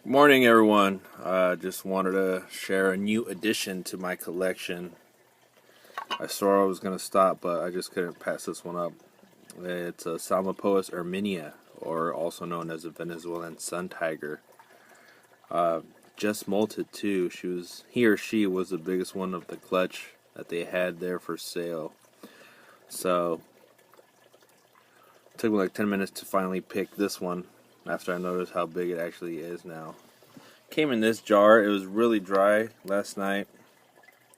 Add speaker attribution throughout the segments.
Speaker 1: Morning, everyone. Just wanted to share a new addition to my collection. I swore I was going to stop, but I just couldn't pass this one up. It's a Salmopoeus IRMINA, or also known as a Venezuelan sun tiger. Just molted too. He or she was the biggest one of the clutch that they had there for sale. So it took me like 10 minutes to finally pick this one after I noticed how big it actually is now. Came in this jar. It was really dry last night,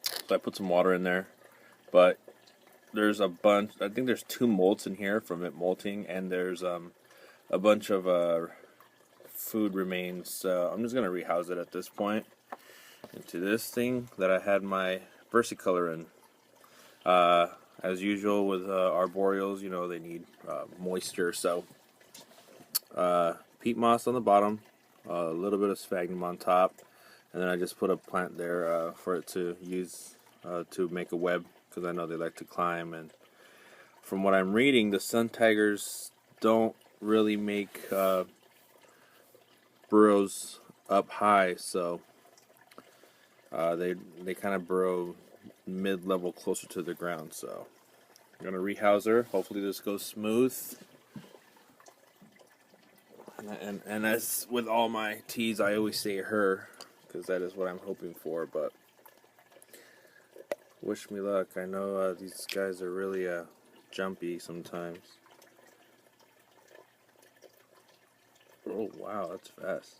Speaker 1: so I put some water in there. But there's a bunch. I think there's 2 molts in here from it molting, and there's a bunch of food remains. So I'm just gonna rehouse it at this point into this thing that I had my versicolor in. As usual with arboreals, you know they need moisture. So peat moss on the bottom, a little bit of sphagnum on top, and then I just put a plant there for it to use to make a web, because I know they like to climb. And from what I'm reading, the sun tigers don't really make burrows up high, so they kind of burrow mid-level closer to the ground. So I'm gonna rehouse her. Hopefully this goes smooth. And as with all my teas, I always say her, because that is what I'm hoping for. But wish me luck. I know these guys are really jumpy sometimes. Oh wow, that's fast.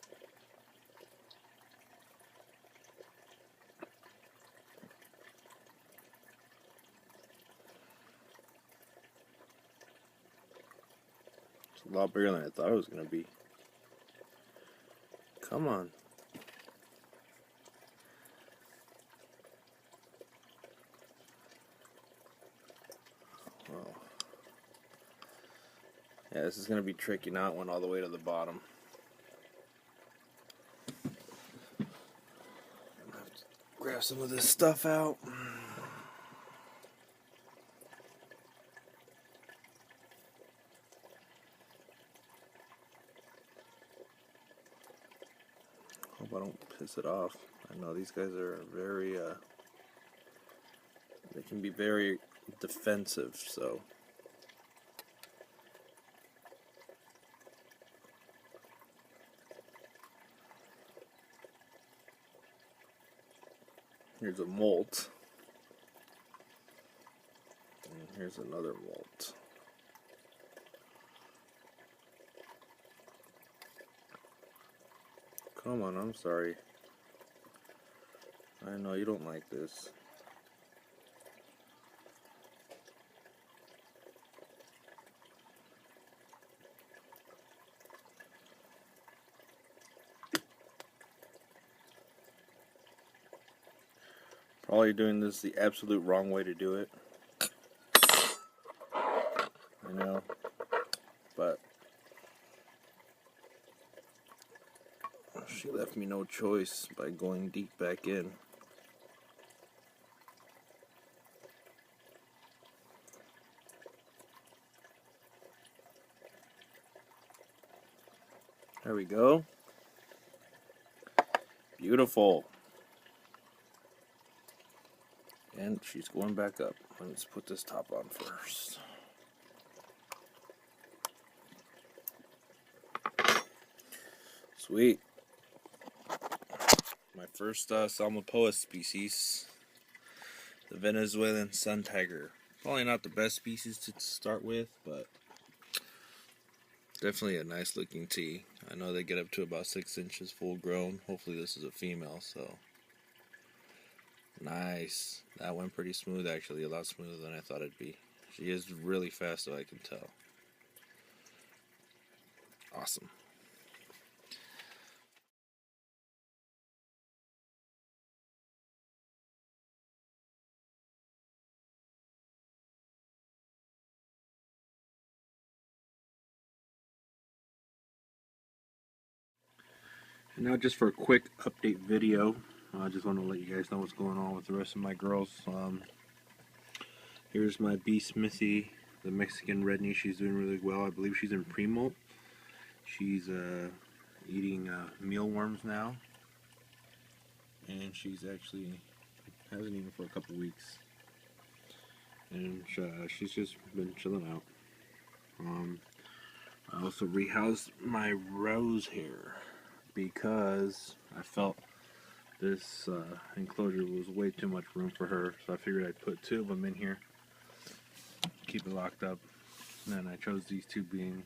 Speaker 1: It's a lot bigger than I thought it was going to be. Come on. Oh. Yeah, this is going to be tricky. Now it went all the way to the bottom. I'm going to have to grab some of this stuff out. Hope I don't piss it off. I know these guys are very, they can be very defensive, so. Here's a molt. And here's another molt. Come on, I'm sorry. I know you don't like this. Probably doing this the absolute wrong way to do it. I know. But she left me no choice by going deep back in. There we go. Beautiful. And she's going back up. Let's put this top on first. Sweet. My first Salmopoeus species, the Venezuelan sun tiger. Probably not the best species to start with, but definitely a nice looking tea. I know they get up to about 6 inches full grown. Hopefully this is a female, so. Nice. That went pretty smooth, actually. A lot smoother than I thought it'd be. She is really fast, though, I can tell. Awesome. And now just for a quick update video, I just want to let you guys know what's going on with the rest of my girls. Here's my bee Smithy, the Mexican red knee. She's doing really well. I believe she's in pre-molt. She's eating mealworms now, and she's actually hasn't eaten for a couple weeks, and she's just been chilling out. I also rehoused my rose hair because I felt this enclosure was way too much room for her, so I figured I'd put two of them in here, keep it locked up. And then I chose these two, being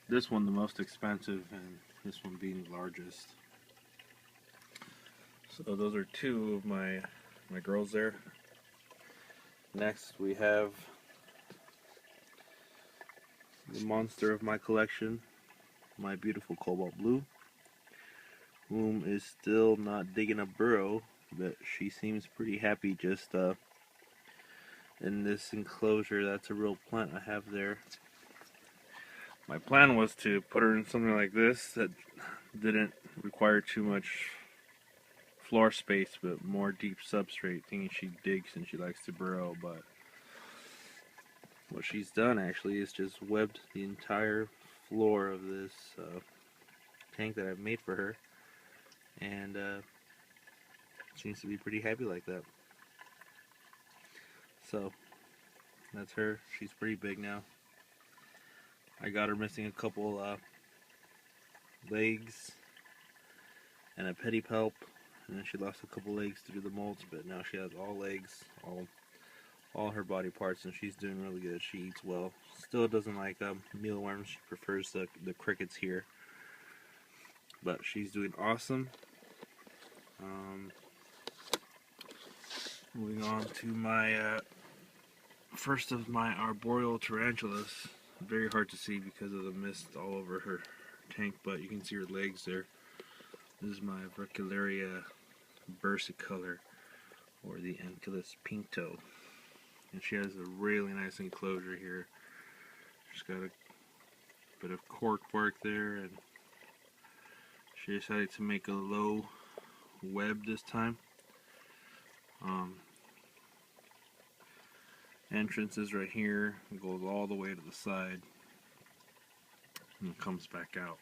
Speaker 1: this one the most expensive and this one being the largest. So those are two of my girls there. Next we have the monster of my collection, my beautiful cobalt blue, whom is still not digging a burrow, but she seems pretty happy just in this enclosure. That's a real plant I have there. My plan was to put her in something like this that didn't require too much floor space, but more deep substrate, thinking she digs and she likes to burrow. But what she's done actually is just webbed the entire floor of this tank that I've made for her, and seems to be pretty happy like that. So that's her. She's pretty big now. I got her missing a couple legs and a pedipalp, and then she lost a couple legs through the molds, but now she has all legs, all her body parts, and she's doing really good. She eats well. Still doesn't like mealworms. She prefers the crickets here, but she's doing awesome. Moving on to my first of my arboreal tarantulas. Very hard to see because of the mist all over her tank, but you can see her legs there. This is my Vercularia versicolor, or the Ankylos pinto, and she has a really nice enclosure here. She's got a bit of cork bark there, and she decided to make a low web this time. Entrance is right here. It goes all the way to the side and comes back out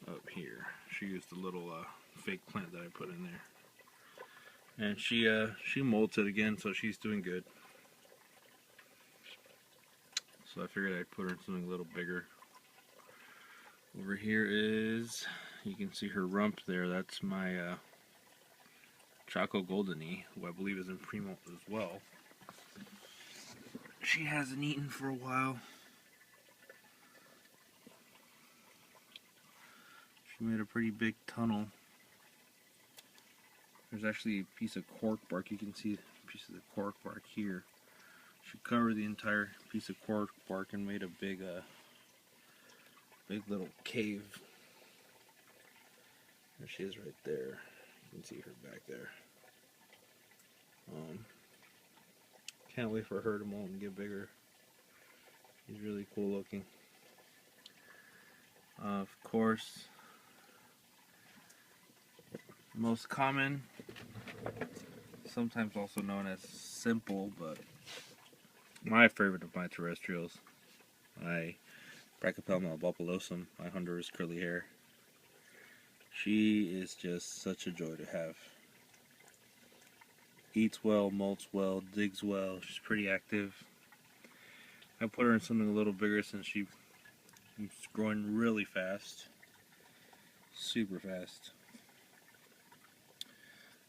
Speaker 1: up here. She used a little fake plant that I put in there, and she molted again, so she's doing good. So I figured I'd put her in something a little bigger. Over here is, you can see her rump there. That's my Choco Goldeny, who I believe is in pre-molt as well. She hasn't eaten for a while. She made a pretty big tunnel. There's actually a piece of cork bark. You can see pieces of cork bark here. She covered the entire piece of cork bark and made a big little cave. There she is right there. You can see her back there. Can't wait for her to molt and get bigger. She's really cool looking. Of course, most common, sometimes also known as simple, but my favorite of my terrestrials, my Brachypelma albopilosum, my Honduras curly hair. She is just such a joy to have. Eats well, molts well, digs well. She's pretty active. I put her in something a little bigger since she's growing really fast. Super fast.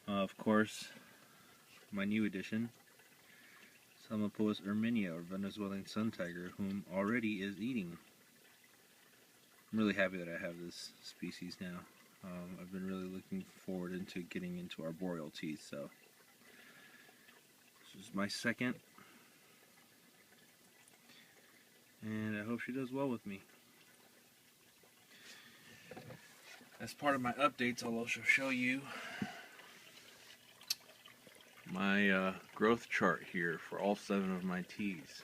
Speaker 1: Of course, my new addition, Salmopoeis erminia, or Venezuelan sun tiger, whom already is eating. I'm really happy that I have this species now. I've been really looking forward into getting into arboreal teas, so this is my second, and I hope she does well with me. As part of my updates, I'll also show you my growth chart here for all 7 of my teas.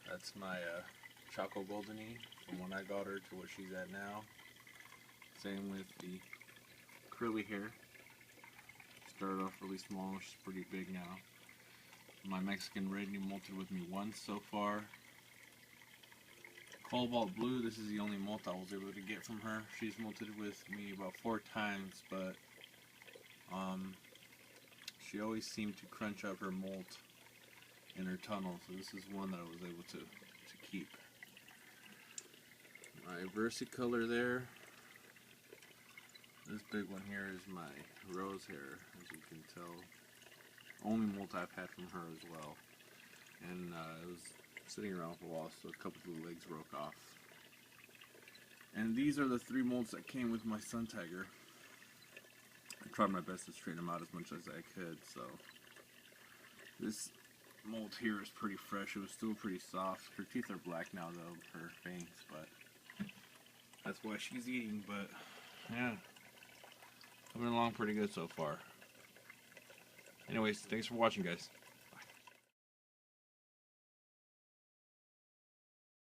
Speaker 1: That's my Choco Goldeny from when I got her to what she's at now. Same with the curly hair. Started off really small, she's pretty big now. My Mexican red new molted with me once so far. Cobalt Blue, this is the only molt I was able to get from her. She's molted with me about 4 times, but she always seemed to crunch up her molt in her tunnel, so this is one that I was able to keep. My versicolor there. This big one here is my rose hair, as you can tell. Only molt I've had from her as well. And it was sitting around for a while, so a couple of the legs broke off. And these are the 3 molts that came with my Sun Tiger. I tried my best to straighten them out as much as I could, so this molt here is pretty fresh. It was still pretty soft. Her teeth are black now though, her fangs, but that's why she's eating. But yeah, coming along pretty good so far. Anyways, thanks for watching, guys.